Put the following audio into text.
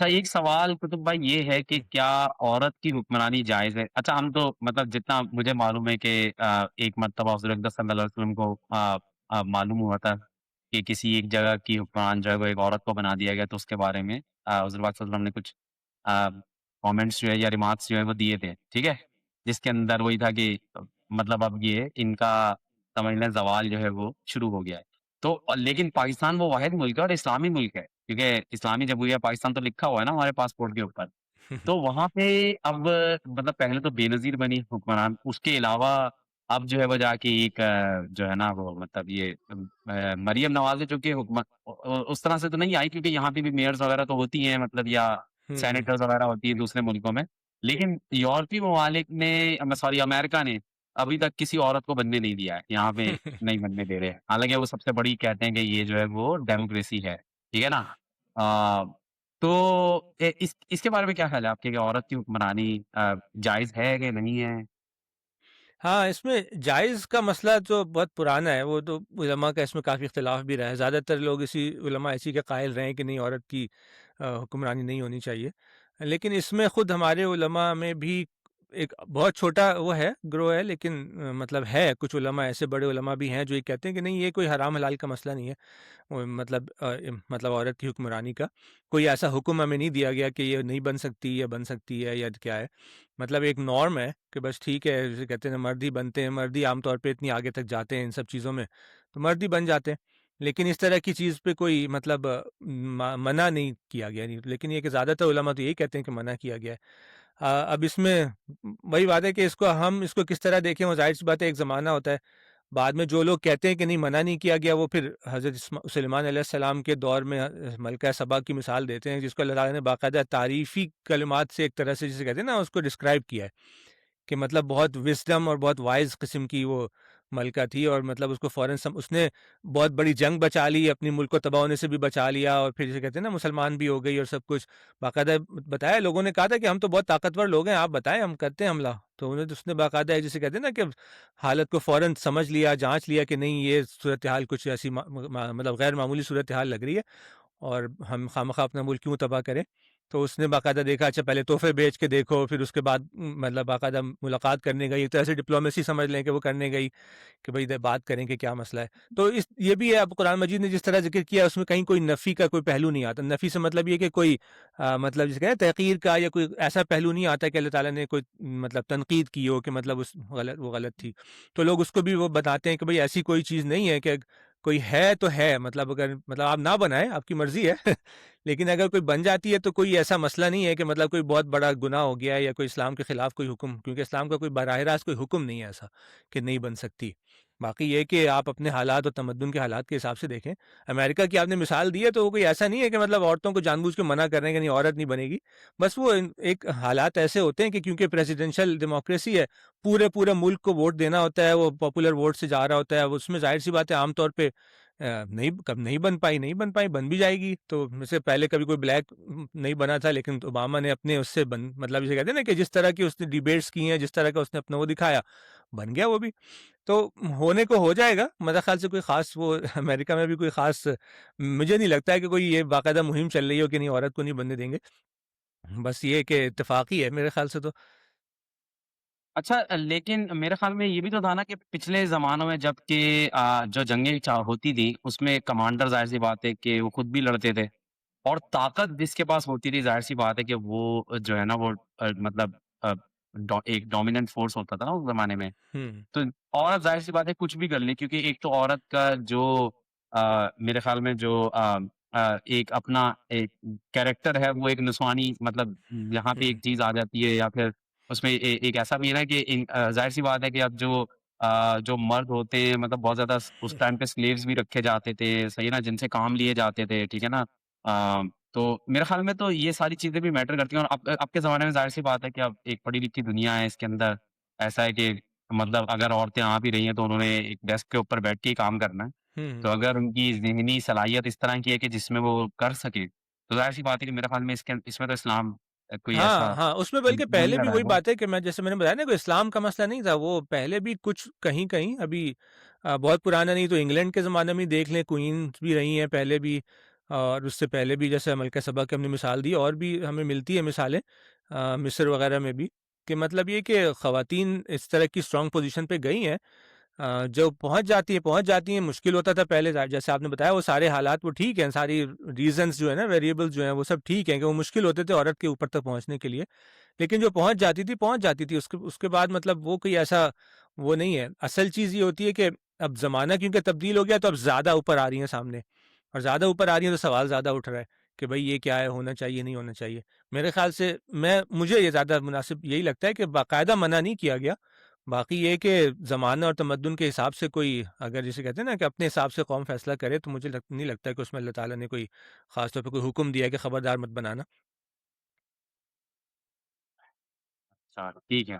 अच्छा, एक सवाल कुतुब भाई ये है कि क्या औरत की हुक्मरानी जायज़ है? अच्छा, हम तो मतलब जितना मुझे मालूम है कि एक मर्तबा हुज़ूर अक़दस सल्लल्लाहु अलैहि वसल्लम को मालूम हुआ था कि किसी एक जगह की हुक्मरान जो है वो एक औरत को बना दिया गया, तो उसके बारे में हुज़ूर पाक सल्लल्लाहु अलैहि वसल्लम ने कुछ कमेंट्स जो है या रिमार्क्स जो है वो दिए थे, ठीक है? जिसके अंदर वही था कि मतलब अब ये इनका समझ लें ज़वाल जो है वो शुरू हो गया है। तो लेकिन पाकिस्तान वो वाहिद मुल्क है और इस्लामी मुल्क है, क्योंकि इस्लामी जमहूरिया पाकिस्तान तो लिखा हुआ है ना हमारे पासपोर्ट के ऊपर। तो वहाँ पे अब मतलब पहले तो बेनज़ीर बनी हुक्मरान, उसके अलावा अब जो है वो जाके एक जो है ना वो मतलब ये मरियम नवाज़ जो कि उस तरह से तो नहीं आई, क्योंकि यहाँ पे भी मेयर्स वगैरह तो होती हैं मतलब या हुँ। सेनेटर्स वगैरह होती हैं दूसरे मुल्कों में। लेकिन यूरोपीय ममालिक ने सॉरी अमेरिका ने अभी तक किसी औरत को बनने नहीं दिया है, यहाँ पे नहीं बनने दे रहे हैं। हालाँकि वो सबसे बड़ी कहते हैं कि ये जो है वो डेमोक्रेसी है, ठीक है ना? अ, तो इसके बारे में क्या ख़्याल है आपके कि औरत की हुक्मरानी जायज़ है कि नहीं है? हाँ, इसमें जायज़ का मसला तो बहुत पुराना है, वो तो उलमा का इसमें काफ़ी इख्तिलाफ़ भी रहा है। ज़्यादातर लोग उलमा इसी के कायल रहे हैं कि नहीं, औरत की हुक्मरानी नहीं होनी चाहिए। लेकिन इसमें ख़ुद हमारे उलमा में भी एक बहुत छोटा वो है, ग्रोह है, लेकिन मतलब है, कुछ उलमा ऐसे बड़े उलमा भी हैं जो ये कहते हैं कि नहीं, ये कोई हराम हलाल का मसला नहीं है। मतलब औरत की हुक्मरानी का कोई ऐसा हुक्म हमें नहीं दिया गया कि ये नहीं बन सकती या बन सकती है या क्या है। मतलब एक नॉर्म है कि बस ठीक है, जैसे कहते हैं ना, मर्द ही बनते हैं, मर्द ही आमतौर पे इतनी आगे तक जाते हैं इन सब चीज़ों में, तो मर्द ही बन जाते हैं। लेकिन इस तरह की चीज़ पे कोई मतलब मना नहीं किया गया नहीं, लेकिन ये कि ज़्यादातर उलमा तो यही कहते हैं कि मना किया गया है। अब इसमें वही बात है कि इसको किस तरह देखें, वो ज़ाहिर सी बात है, एक ज़माना होता है। बाद में जो लोग कहते हैं कि नहीं, मना नहीं किया गया, वो फिर हज़रत सुलेमान अलैहिस्सलाम के दौर में मलका सबा की मिसाल देते हैं, जिसको अल्लाह ताला ने बाकायदा तारीफ़ी कलिमात से एक तरह से जिसे कहते हैं ना, उसको डिस्क्राइब किया है। कि मतलब बहुत विज़डम और बहुत वाइज़ किस्म की वो मलका थी, और मतलब उसको फ़ौरन उसने बहुत बड़ी जंग बचा ली, अपने मुल्क को तबाह होने से भी बचा लिया, और फिर जिसे कहते हैं ना, मुसलमान भी हो गई और सब कुछ। बाकायदा बताया, लोगों ने कहा था कि हम तो बहुत ताकतवर लोग हैं, आप बताएँ, हम करते हैं हमला। तो उसने बाकायदा जिसे कहते हैं ना कि हालत को फ़ौरन समझ लिया, जाँच लिया कि नहीं, ये सूरत हाल कुछ ऐसी मतलब गैर मामूली सूरत हाल लग रही है, और हम खामखा अपना मुल्क क्यों तबाह करें। तो उसने बाकायदा देखा, अच्छा पहले तोहफ़े भेज के देखो, फिर उसके बाद मतलब बाकायदा मुलाकात करने गई, एक तरह से डिप्लोमेसी समझ लें कि वो करने गई, कि भाई इधर बात करें कि क्या मसला है। तो इस ये भी है, अब कुरान मजीद ने जिस तरह ज़िक्र किया, उसमें कहीं कोई नफ़ी का कोई पहलू नहीं आता। नफ़ी से मतलब ये कि कोई मतलब जिसे कहते हैं तहक़ीर का, या कोई ऐसा पहलू नहीं आता कि अल्लाह ताला ने कोई मतलब तनक़ीद की हो कि मतलब वो गलत थी। तो लोग उसको भी वो बताते हैं कि भाई ऐसी कोई चीज़ नहीं है, कि कोई है तो है, मतलब अगर मतलब आप ना बनाएँ, आपकी मर्ज़ी है। लेकिन अगर कोई बन जाती है, तो कोई ऐसा मसला नहीं है कि मतलब कोई बहुत बड़ा गुनाह हो गया है, या कोई इस्लाम के खिलाफ कोई हुक्म, क्योंकि इस्लाम का कोई बराह रास्त कोई हुक्म नहीं है ऐसा कि नहीं बन सकती। बाकी ये है कि आप अपने हालात और तमद्दुन के हालात के हिसाब से देखें। अमेरिका की आपने मिसाल दी है, तो वो कोई ऐसा नहीं है कि मतलब औरतों को जानबूझ के मना कर रहे हैं कि नहीं, औरत नहीं बनेगी। बस वो एक हालात ऐसे होते हैं कि क्योंकि प्रेसिडेंशियल डेमोक्रेसी है, पूरे पूरे मुल्क को वोट देना होता है, वो पॉपुलर वोट से जा रहा होता है, उसमें जाहिर सी बात है, आमतौर पर नहीं, कब नहीं बन पाई, बन भी जाएगी। तो इससे पहले कभी कोई ब्लैक नहीं बना था, लेकिन ओबामा ने अपने उससे बन मतलब जिसे कहते हैं ना कि जिस तरह की उसने डिबेट्स की हैं, जिस तरह का उसने अपना वो दिखाया, बन गया वो भी। तो होने को हो जाएगा, मेरे ख्याल से कोई ख़ास वो अमेरिका में भी कोई ख़ास मुझे नहीं लगता है कि कोई ये बाकायदा मुहिम चल रही हो कि नहीं, औरत को नहीं बनने देंगे। बस ये कि इत्तेफ़ाक़ी है मेरे ख्याल से तो। अच्छा, लेकिन मेरे ख़्याल में ये भी तो था ना कि पिछले ज़मानों में जबकि जो जंगें होती थी, उसमें कमांडर ज़ाहिर-सी बात है कि वो खुद भी लड़ते थे और ताकत जिसके पास होती थी, ज़ाहिर-सी बात है कि वो जो है ना वो मतलब एक डोमिनेंट फ़ोर्स होता था ना उस ज़माने में। हुँ। तो औरत ज़ाहिर-सी बात है कुछ भी कर ले, क्योंकि एक तो औरत का जो मेरे ख़्याल में जो एक अपना एक कैरेक्टर है, वो एक निसवानी मतलब यहाँ पे हुँ। एक चीज़ आ जाती है या फिर उसमें एक ऐसा भी है ना कि ज़ाहिर-सी बात है कि अब जो मर्द होते हैं मतलब बहुत ज़्यादा उस टाइम पे स्लेव्स भी रखे जाते थे, सही है ना? जिनसे काम लिए जाते थे, ठीक है ना? तो मेरे ख़्याल में तो ये सारी चीज़ें भी मैटर करती हैं और अब के ज़माने में ज़ाहिर-सी बात है कि अब एक पढ़ी-लिखी दुनिया है, इसके अंदर ऐसा है कि मतलब अगर औरतें आ भी रही हैं, तो उन्होंने एक डेस्क के ऊपर बैठ के ही काम करना है। हुँ। तो अगर उनकी ज़हनी सलाहियत इस तरह की है कि जिसमें वो कर सकें, तो ज़ाहिर-सी बात है कि मेरे ख़्याल में इसमें तो इस्लाम कोई हाँ, ऐसा हाँ, उसमें बल्कि नहीं पहले भी वही लगाएगा। बात है कि मैं जैसे मैंने बताया ना, कोई इस्लाम का मसला नहीं था, वो पहले भी कुछ कहीं-कहीं अभी बहुत पुराना नहीं तो इंग्लैंड के ज़माने में ही देख लें, क्वीन्स भी रही हैं पहले भी, और उससे पहले भी जैसे मलका सबा की हमने मिसाल दी, और भी हमें मिलती है मिसालें मिस्र वगैरह में भी, कि मतलब ये कि ख़वातीन इस तरह की स्ट्रॉन्ग पोज़ीशन पे गई हैं, जो पहुँच जाती हैं, मुश्किल होता था पहले, जैसे आपने बताया वो सारे हालात वो ठीक हैं, सारी रीज़न्स जो है ना, वेरिएबल्स जो हैं वो सब ठीक हैं कि वो मुश्किल होते थे औरत के ऊपर तक पहुँचने के लिए। लेकिन जो पहुँच जाती थी, उसके उसके बाद मतलब वो कोई ऐसा वो नहीं है। असल चीज़ ये होती है कि अब ज़माना क्योंकि तब्दील हो गया, तो अब ज़्यादा ऊपर आ रही हैं सामने, और ज़्यादा ऊपर आ रही हैं तो सवाल ज़्यादा उठ रहा है कि भई ये क्या है, होना चाहिए, नहीं होना चाहिए। मेरे ख़्याल से मुझे ये ज़्यादा मुनासिब यही लगता है कि बाकायदा मना नहीं किया गया। बाकी ये है कि ज़माना और तमद्दुन के हिसाब से कोई अगर जिसे कहते हैं ना कि अपने हिसाब से कौम फ़ैसला करे, तो मुझे नहीं लगता कि उसमें अल्लाह ताला ने कोई ख़ास तौर पे कोई हुक्म दिया है कि खबरदार मत बनाना। अच्छा, ठीक है।